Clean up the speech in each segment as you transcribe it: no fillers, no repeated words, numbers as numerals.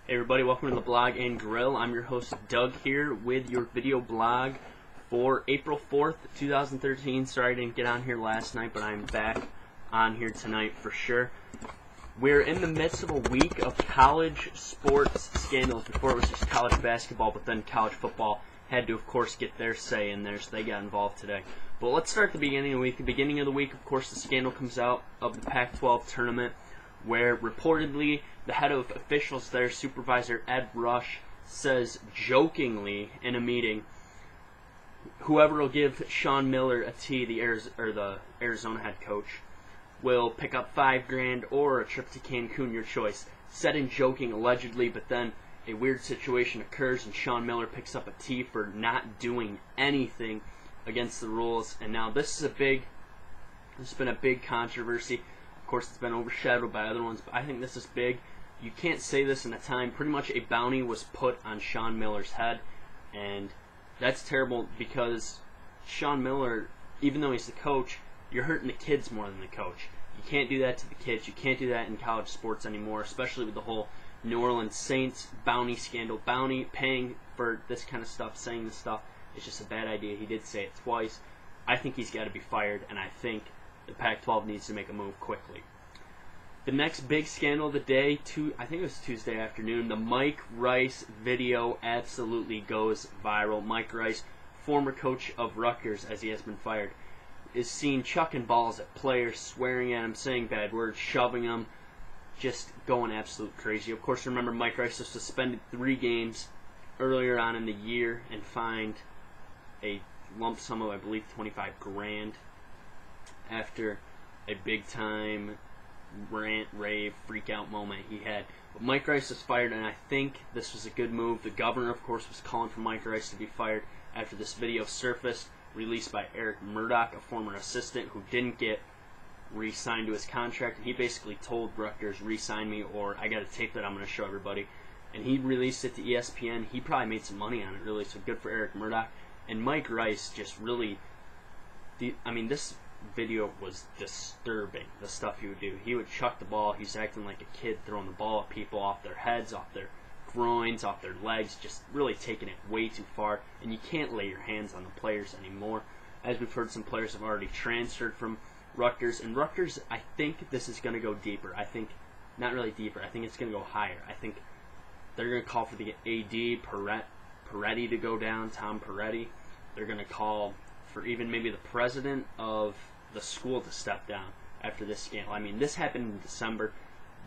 Hey everybody, welcome to the Blog and Grill. I'm your host Doug here with your video blog for April 4th, 2013. Sorry I didn't get on here last night, but I'm back on here tonight for sure. We're in the midst of a week of college sports scandals. Before it was just college basketball, but then college football had to, of course, get their say in there, so they got involved today. But let's start at the beginning of the week. The beginning of the week, of course, the scandal comes out of the Pac-12 tournament, where reportedly the head of officials there, Supervisor Ed Rush, says jokingly in a meeting, whoever will give Sean Miller a T, the Arizona head coach, will pick up $5,000 or a trip to Cancun, your choice. Said in joking, allegedly, but then a weird situation occurs and Sean Miller picks up a T for not doing anything against the rules. And now this has been a big controversy. Of course, it's been overshadowed by other ones, but I think this is big. You can't say this in a time. Pretty much a bounty was put on Sean Miller's head, and that's terrible because Sean Miller, even though he's the coach, you're hurting the kids more than the coach. You can't do that to the kids. You can't do that in college sports anymore, especially with the whole New Orleans Saints bounty scandal. Bounty, paying for this kind of stuff, saying this stuff, it's just a bad idea. He did say it twice. I think he's got to be fired, and I think the Pac-12 needs to make a move quickly. The next big scandal of the day, I think it was Tuesday afternoon, the Mike Rice video absolutely goes viral. Mike Rice, former coach of Rutgers, as he has been fired, is seen chucking balls at players, swearing at them, saying bad words, shoving them, just going absolute crazy. Of course, remember, Mike Rice was suspended 3 games earlier on in the year and fined a lump sum of, I believe, $25,000 after a big-time rant, rave, freak-out moment he had. But Mike Rice was fired, and I think this was a good move. The governor, of course, was calling for Mike Rice to be fired after this video surfaced, released by Eric Murdoch, a former assistant who didn't get re-signed to his contract. He basically told Rutgers, re-sign me, or I got a tape that I'm going to show everybody. And he released it to ESPN. He probably made some money on it, really, so good for Eric Murdoch. And Mike Rice just really, this video was disturbing, the stuff he would do. He would chuck the ball. He's acting like a kid, throwing the ball at people off their heads, off their groins, off their legs, just really taking it way too far. And you can't lay your hands on the players anymore. As we've heard, some players have already transferred from Rutgers. And Rutgers, I think this is going to go deeper. I think, not really deeper, I think it's going to go higher. I think they're going to call for the AD, Peretti to go down, Tom Peretti. They're going to call for even maybe the president of the school to step down after this scandal. This happened in December.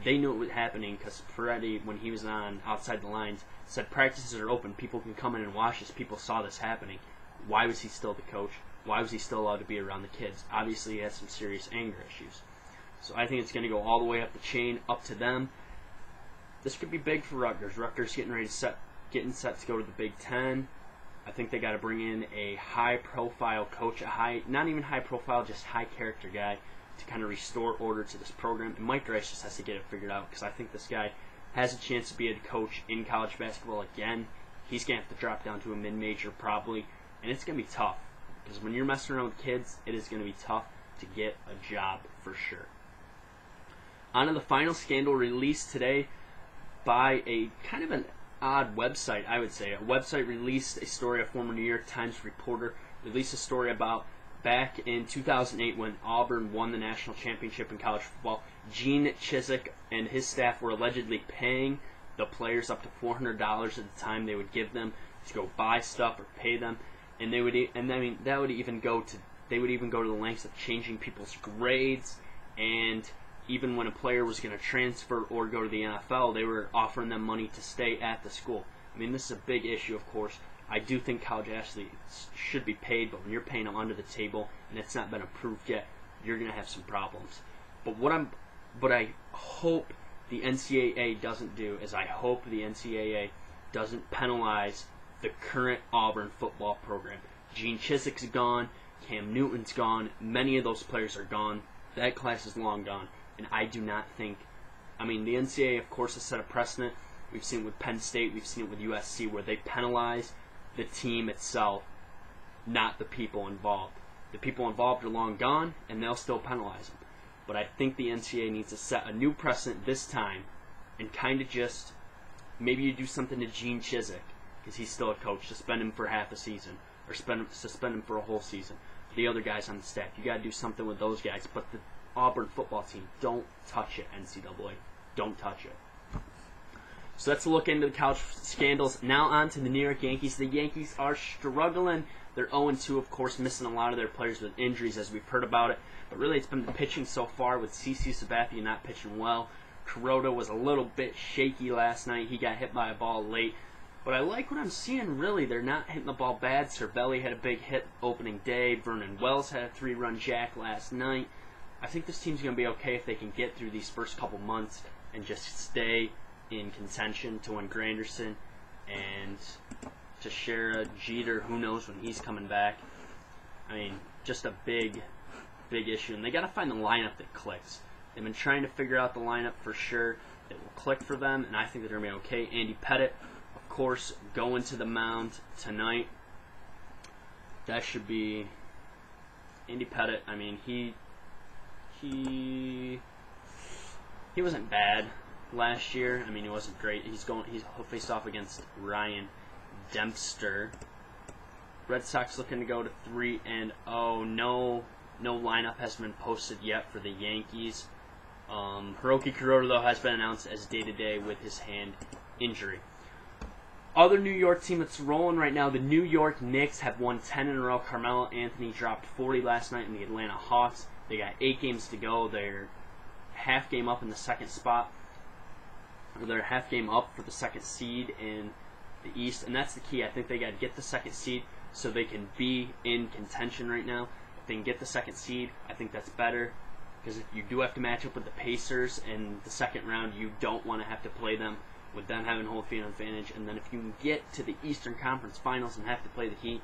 They knew it was happening because Peretti, when he was on Outside the Lines, said practices are open. People can come in and watch this. People saw this happening. Why was he still the coach? Why was he still allowed to be around the kids? Obviously, he has some serious anger issues. So I think it's going to go all the way up the chain, up to them. This could be big for Rutgers. Rutgers getting set to go to the Big Ten. I think they got to bring in a high-profile coach, not even high-profile, just high-character guy to kind of restore order to this program. And Mike Rice just has to get it figured out because I think this guy has a chance to be a coach in college basketball again. He's going to have to drop down to a mid-major probably, and it's going to be tough because when you're messing around with kids, it is going to be tough to get a job for sure. On to the final scandal released today by a kind of an odd website, I would say. A website released a story, a former New York Times reporter released a story about back in 2008 when Auburn won the national championship in college football. Gene Chizik and his staff were allegedly paying the players up to $400 at the time they would give them to go buy stuff or pay them, and they would even go to the lengths of changing people's grades, and even when a player was going to transfer or go to the NFL, they were offering them money to stay at the school. This is a big issue, of course. I do think college athletes should be paid, but when you're paying them under the table and it's not been approved yet, you're going to have some problems. But what I hope the NCAA doesn't do is I hope the NCAA doesn't penalize the current Auburn football program. Gene Chizik's gone, Cam Newton's gone, many of those players are gone. That class is long gone. And I do not think, the NCAA, of course, has set a precedent. We've seen it with Penn State, we've seen it with USC, where they penalize the team itself, not the people involved. The people involved are long gone, and they'll still penalize them. But I think the NCAA needs to set a new precedent this time and kind of just Maybe you do something to Gene Chizik, because he's still a coach. Suspend him for half a season, or suspend him for a whole season. The other guys on the staff, you got to do something with those guys. But the Auburn football team, don't touch it, NCAA. Don't touch it. So let's look into the college scandals. Now on to the New York Yankees. The Yankees are struggling. They're 0-2, of course, missing a lot of their players with injuries, as we've heard about it. But really, it's been the pitching so far, with CC Sabathia not pitching well. Kuroda was a little bit shaky last night. He got hit by a ball late. But I like what I'm seeing, really. They're not hitting the ball bad. Cervelli had a big hit opening day. Vernon Wells had a 3-run jack last night. I think this team's going to be okay if they can get through these first couple months and just stay in contention to win Granderson and Teixeira, Jeter, who knows when he's coming back. I mean, just a big issue. And they got to find the lineup that clicks. They've been trying to figure out the lineup for sure that will click for them, and I think that they're going to be okay. Andy Pettit, of course, going to the mound tonight. That should be Andy Pettit. I mean, he wasn't bad last year. I mean, he wasn't great. He'll face off against Ryan Dempster. Red Sox looking to go to 3-0. No lineup has been posted yet for the Yankees. Hiroki Kuroda, though, has been announced as day-to-day with his hand injury. Other New York team that's rolling right now, the New York Knicks have won 10 in a row. Carmelo Anthony dropped 40 last night in the Atlanta Hawks. They got 8 games to go. They're half game up in the second spot. They're half game up for the second seed in the East, and that's the key. I think they got to get the second seed so they can be in contention right now. If they can get the second seed, I think that's better, because if you do have to match up with the Pacers in the second round, you don't want to have to play them with them having home field advantage. And then if you can get to the Eastern Conference Finals and have to play the Heat,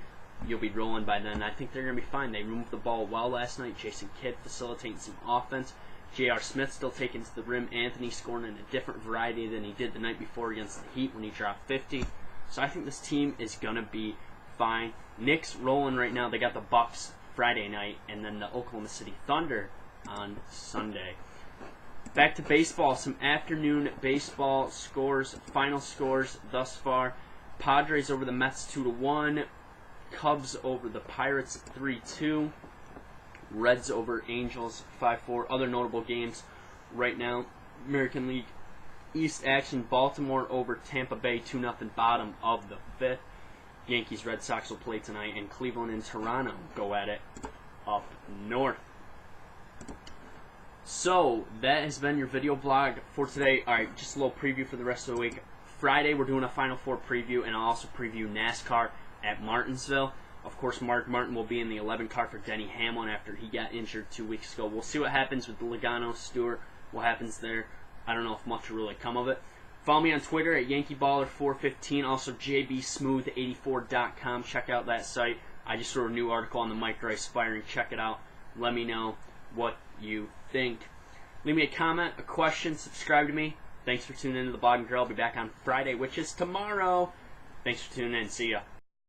you'll be rolling by then. I think they're going to be fine. They moved the ball well last night. Jason Kidd facilitating some offense. J.R. Smith still taking to the rim. Anthony scoring in a different variety than he did the night before against the Heat when he dropped 50. So I think this team is going to be fine. Knicks rolling right now. They got the Bucks Friday night and then the Oklahoma City Thunder on Sunday. Back to baseball. Some afternoon baseball scores, final scores thus far. Padres over the Mets 2-1. Cubs over the Pirates 3-2. Reds over Angels 5-4. Other notable games right now. American League East action. Baltimore over Tampa Bay 2-0, bottom of the 5th. Yankees Red Sox will play tonight, and Cleveland and Toronto go at it up north. So that has been your video blog for today. Alright, just a little preview for the rest of the week. Friday we're doing a Final Four preview, and I'll also preview NASCAR at Martinsville. Of course, Mark Martin will be in the 11 car for Denny Hamlin after he got injured 2 weeks ago. We'll see what happens with Logano, Stewart, what happens there. I don't know if much will really come of it. Follow me on Twitter at YankeeBaller415. Also, JBSmooth84.com. Check out that site. I just wrote a new article on the Mike Rice firing. Check it out. Let me know what you think. Leave me a comment, a question, subscribe to me. Thanks for tuning in to the Blog and Grill. I'll be back on Friday, which is tomorrow. Thanks for tuning in. See ya.